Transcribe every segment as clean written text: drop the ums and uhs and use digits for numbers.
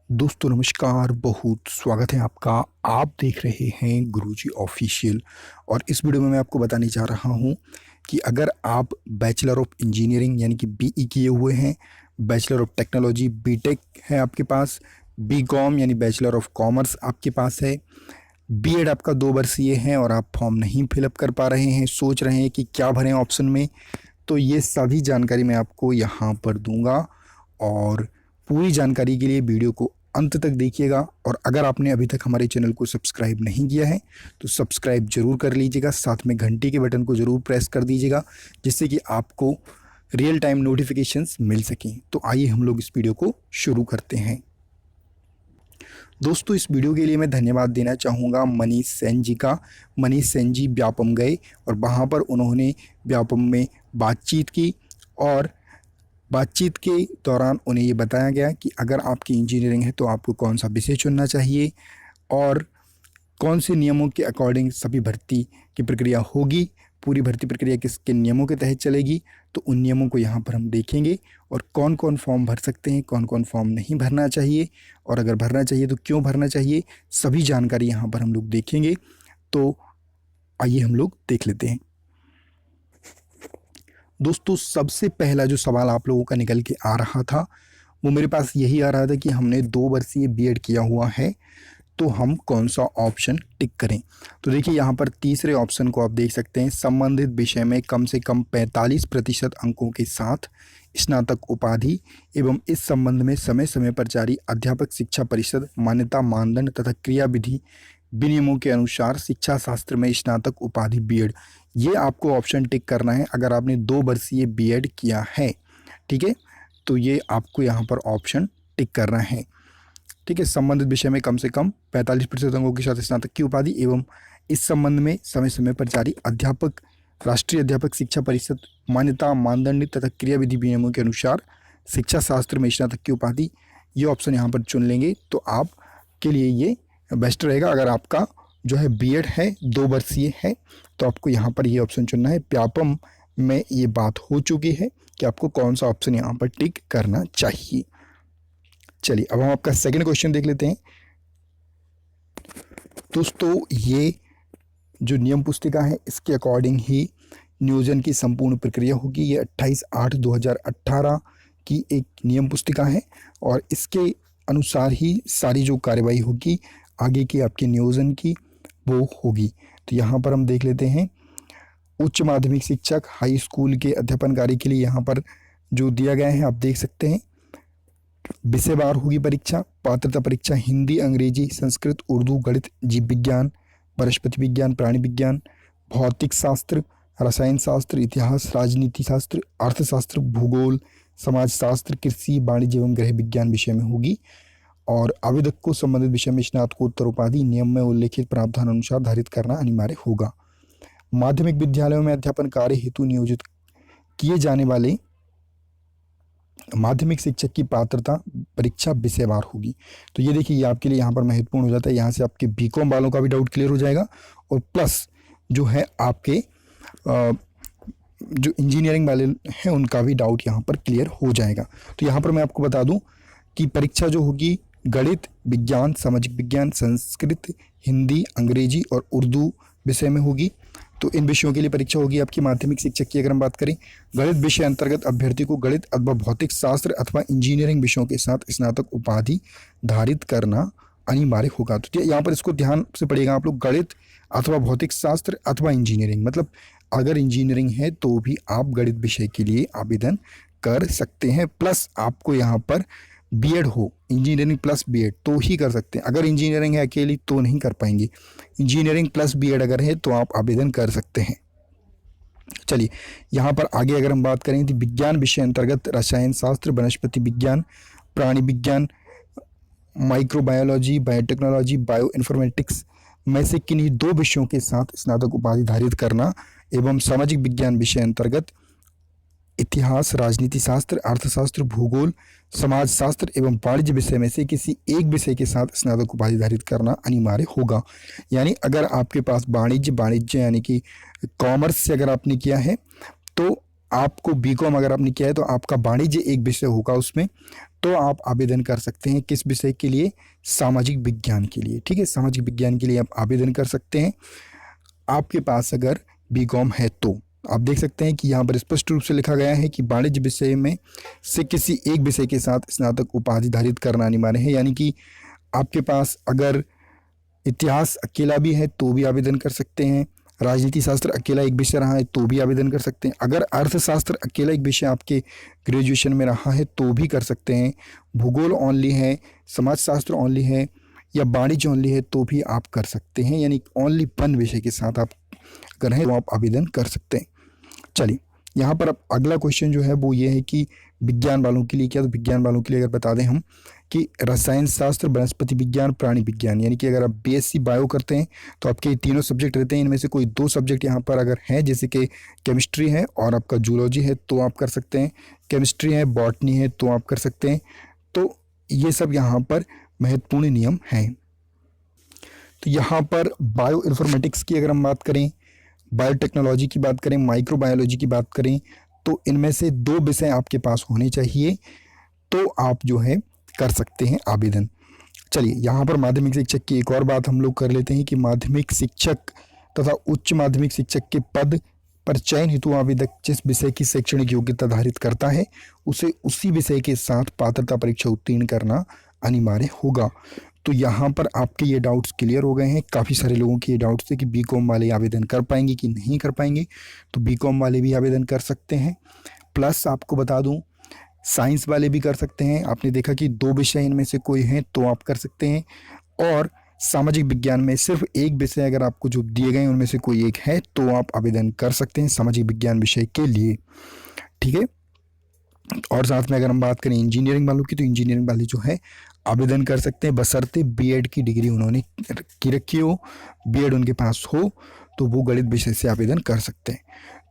दोस्तों नमस्कार, बहुत स्वागत है आपका। आप देख रहे हैं गुरुजी ऑफिशियल। और इस वीडियो में मैं आपको बताने जा रहा हूं कि अगर आप बैचलर ऑफ इंजीनियरिंग यानी कि बीई किए हुए हैं, बैचलर ऑफ टेक्नोलॉजी बीटेक है आपके पास, बीकॉम यानी बैचलर ऑफ कॉमर्स आपके पास है, बीएड आपका 2 वर्षीय है और आप फॉर्म नहीं फिलअप कर पा रहे हैं, सोच रहे हैं कि क्या भरें ऑप्शन में, तो ये सभी जानकारी मैं आपको यहाँ पर दूंगा। और पूरी जानकारी के लिए वीडियो को अंत तक देखिएगा। और अगर आपने अभी तक हमारे चैनल को सब्सक्राइब नहीं किया है तो सब्सक्राइब जरूर कर लीजिएगा, साथ में घंटी के बटन को ज़रूर प्रेस कर दीजिएगा जिससे कि आपको रियल टाइम नोटिफिकेशंस मिल सकें। तो आइए हम लोग इस वीडियो को शुरू करते हैं। दोस्तों, इस वीडियो के लिए मैं धन्यवाद देना चाहूँगा मनीष सेन जी का। मनीष सेन जी व्यापम गए और वहाँ पर उन्होंने व्यापम में बातचीत की और बातचीत के दौरान उन्हें ये बताया गया कि अगर आपकी इंजीनियरिंग है तो आपको कौन सा विषय चुनना चाहिए और कौन से नियमों के अकॉर्डिंग सभी भर्ती की प्रक्रिया होगी, पूरी भर्ती प्रक्रिया किसके नियमों के तहत चलेगी। तो उन नियमों को यहाँ पर हम देखेंगे और कौन कौन फॉर्म भर सकते हैं, कौन कौन फॉर्म नहीं भरना चाहिए और अगर भरना चाहिए तो क्यों भरना चाहिए, सभी जानकारी यहाँ पर हम लोग देखेंगे। तो आइए हम लोग देख लेते हैं। दोस्तों, सबसे पहला जो सवाल आप लोगों का निकल के आ रहा था वो मेरे पास यही आ रहा था कि हमने 2 वर्षीय बीएड किया हुआ है तो हम कौन सा ऑप्शन टिक करें। तो देखिए यहाँ पर तीसरे ऑप्शन को आप देख सकते हैं, संबंधित विषय में कम से कम 45% अंकों के साथ स्नातक उपाधि एवं इस संबंध में समय समय पर जारी अध्यापक शिक्षा परिषद मान्यता मानदंड तथा क्रिया विधि विनियमों के अनुसार शिक्षा शास्त्र में स्नातक उपाधि बीएड, ये आपको ऑप्शन टिक करना है अगर आपने 2 वर्षीय बीएड किया है। ठीक है, तो ये आपको यहाँ पर ऑप्शन टिक करना है। ठीक है, संबंधित विषय में कम से कम 45% अंकों के साथ स्नातक की उपाधि एवं इस संबंध में समय समय पर जारी अध्यापक राष्ट्रीय अध्यापक शिक्षा परिषद मान्यता मानदंड तथा क्रिया विधि विनियमों के अनुसार शिक्षा शास्त्र में स्नातक की उपाधि, ये ऑप्शन यहाँ पर चुन लेंगे तो आपके लिए ये बेस्ट रहेगा। अगर आपका जो है बीएड है 2 वर्षीय है तो आपको यहाँ पर ये ऑप्शन चुनना है। व्यापम में ये बात हो चुकी है कि आपको कौन सा ऑप्शन यहाँ पर टिक करना चाहिए। चलिए अब हम आपका सेकंड क्वेश्चन देख लेते हैं। दोस्तों, ये जो नियम पुस्तिका है इसके अकॉर्डिंग ही नियोजन की संपूर्ण प्रक्रिया होगी। ये 28/8/2018 की एक नियम पुस्तिका है और इसके अनुसार ही सारी जो कार्यवाही होगी आगे की आपके नियोजन की वो होगी। तो यहाँ पर हम देख लेते हैं, उच्च माध्यमिक शिक्षक हाई स्कूल के अध्यापन कार्य के लिए यहाँ पर जो दिया गया है आप देख सकते हैं। विषयवार होगी परीक्षा, पात्रता परीक्षा हिंदी, अंग्रेजी, संस्कृत, उर्दू, गणित, जीव विज्ञान, वनस्पति विज्ञान, प्राणी विज्ञान, भौतिक शास्त्र, रसायन शास्त्र, इतिहास, राजनीति शास्त्र, अर्थशास्त्र, भूगोल, समाजशास्त्र, कृषि, वाणिज्य एवं गृह विज्ञान विषय में होगी। और आवेदक को संबंधित विषय में स्नातकोत्तर उपाधि नियम में उल्लेखित प्रावधान अनुसार धारित करना अनिवार्य होगा। माध्यमिक विद्यालयों में अध्यापन कार्य हेतु नियोजित किए जाने वाले माध्यमिक शिक्षक की पात्रता परीक्षा विषयवार होगी। तो ये देखिए, ये आपके लिए यहाँ पर महत्वपूर्ण हो जाता है। यहाँ से आपके बीकॉम वालों का भी डाउट क्लियर हो जाएगा और प्लस जो है आपके जो इंजीनियरिंग वाले हैं उनका भी डाउट यहाँ पर क्लियर हो जाएगा। तो यहाँ पर मैं आपको बता दूँ कि परीक्षा जो होगी गणित, विज्ञान, सामाजिक विज्ञान, संस्कृत, हिंदी, अंग्रेजी और उर्दू विषय में होगी। तो इन विषयों के लिए परीक्षा होगी आपकी माध्यमिक शिक्षक की। अगर हम बात करें गणित विषय अंतर्गत अभ्यर्थी को गणित अथवा भौतिक शास्त्र अथवा इंजीनियरिंग विषयों के साथ स्नातक उपाधि धारित करना अनिवार्य होगा। तो यहाँ पर इसको ध्यान से पढ़िएगा आप लोग, गणित अथवा भौतिक शास्त्र अथवा इंजीनियरिंग, मतलब अगर इंजीनियरिंग है तो भी आप गणित विषय के लिए आवेदन कर सकते हैं। प्लस आपको यहाँ पर बीएड हो, इंजीनियरिंग प्लस बीएड तो ही कर सकते हैं। अगर इंजीनियरिंग है अकेली तो नहीं कर पाएंगे, इंजीनियरिंग प्लस बीएड अगर है तो आप आवेदन कर सकते हैं। चलिए यहाँ पर आगे अगर हम बात करें तो विज्ञान विषय अंतर्गत रसायन शास्त्र, वनस्पति विज्ञान, प्राणी विज्ञान, माइक्रोबायोलॉजी, बायोटेक्नोलॉजी, बायो इन्फॉर्मेटिक्स में से किन्हीं 2 विषयों के साथ स्नातक उपाधि धारित करना एवं सामाजिक विज्ञान विषय अंतर्गत इतिहास, राजनीति शास्त्र, अर्थशास्त्र, भूगोल, समाजशास्त्र एवं वाणिज्य विषय में से किसी एक विषय के साथ स्नातक उपाधि धारित करना अनिवार्य होगा। यानी अगर आपके पास वाणिज्य यानी कि कॉमर्स से अगर आपने किया है तो आपको बीकॉम अगर आपने किया है तो आपका वाणिज्य एक विषय होगा उसमें, तो आप आवेदन कर सकते हैं किस विषय के लिए, सामाजिक विज्ञान के लिए। ठीक है, सामाजिक विज्ञान के लिए आप आवेदन कर सकते हैं आपके पास अगर बीकॉम है तो। आप देख सकते हैं कि यहाँ पर स्पष्ट रूप से लिखा गया है कि वाणिज्य विषय में से किसी एक विषय के साथ स्नातक उपाधि धारित करना अनिवार्य है, यानी कि आपके पास अगर इतिहास अकेला भी है तो भी आवेदन कर सकते हैं, राजनीति शास्त्र अकेला एक विषय रहा है तो भी आवेदन कर सकते हैं, अगर अर्थशास्त्र अकेला एक विषय आपके ग्रेजुएशन में रहा है तो भी कर सकते हैं, भूगोल ओनली है, समाजशास्त्र ओनली है या वाणिज्य ओनली है तो भी आप कर सकते हैं, यानी ओनली वन विषय के साथ आप अगर हैं तो आप आवेदन कर सकते हैं। चलिए यहाँ पर अब अगला क्वेश्चन जो है वो ये है कि विज्ञान वालों के लिए क्या, तो विज्ञान वालों के लिए अगर बता दें हम कि रसायन शास्त्र, वनस्पति विज्ञान, प्राणी विज्ञान, यानी कि अगर आप बीएससी बायो करते हैं तो आपके तीनों सब्जेक्ट रहते हैं, इनमें से कोई 2 सब्जेक्ट यहाँ पर अगर हैं, जैसे कि केमिस्ट्री है और आपका जूलॉजी है तो आप कर सकते हैं, केमिस्ट्री है, बॉटनी है तो आप कर सकते हैं। तो ये सब यहाँ पर महत्वपूर्ण नियम हैं। तो यहाँ पर बायो इन्फॉर्मेटिक्स की अगर हम बात करें, बायोटेक्नोलॉजी की बात करें, माइक्रोबायोलॉजी की बात करें, तो इनमें से 2 विषय आपके पास होने चाहिए तो आप जो है कर सकते हैं आवेदन। चलिए यहाँ पर माध्यमिक शिक्षक की एक और बात हम लोग कर लेते हैं कि माध्यमिक शिक्षक तथा उच्च माध्यमिक शिक्षक के पद पर चयन हेतु आवेदक जिस विषय की शैक्षणिक योग्यता धारित करता है उसे उसी विषय के साथ पात्रता परीक्षा उत्तीर्ण करना अनिवार्य होगा। तो यहाँ पर आपके ये डाउट्स क्लियर हो गए हैं। काफ़ी सारे लोगों के ये डाउट्स थे कि बीकॉम वाले आवेदन कर पाएंगे कि नहीं कर पाएंगे, तो बीकॉम वाले भी आवेदन कर सकते हैं। प्लस आपको बता दूं साइंस वाले भी कर सकते हैं। आपने देखा कि 2 विषय इनमें से कोई हैं तो आप कर सकते हैं, और सामाजिक विज्ञान में सिर्फ एक विषय अगर आपको जो दिए गए उनमें से कोई एक है तो आप आवेदन कर सकते हैं सामाजिक विज्ञान विषय के लिए। ठीक है, और साथ में अगर हम बात करें इंजीनियरिंग वालों की, तो इंजीनियरिंग वाले जो है आवेदन कर सकते हैं बशर्ते बीएड की डिग्री उन्होंने की रखी हो, बीएड उनके पास हो तो वो गणित विषय से आवेदन कर सकते हैं।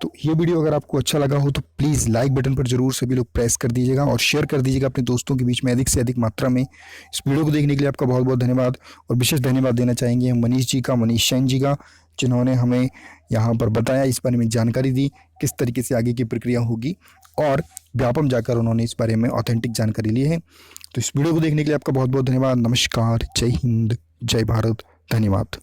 तो ये वीडियो अगर आपको अच्छा लगा हो तो प्लीज़ लाइक बटन पर जरूर सभी लोग प्रेस कर दीजिएगा और शेयर कर दीजिएगा अपने दोस्तों के बीच में अधिक से अधिक मात्रा में। इस वीडियो को देखने के लिए आपका बहुत बहुत धन्यवाद, और विशेष धन्यवाद देना चाहेंगे हम मनीष जी का, मनीष जैन जी का, जिन्होंने हमें यहाँ पर बताया, इस बारे में जानकारी दी किस तरीके से आगे की प्रक्रिया होगी, और व्यापम जाकर उन्होंने इस बारे में ऑथेंटिक जानकारी ली है। तो इस वीडियो को देखने के लिए आपका बहुत बहुत धन्यवाद। नमस्कार, जय हिंद, जय भारत, धन्यवाद।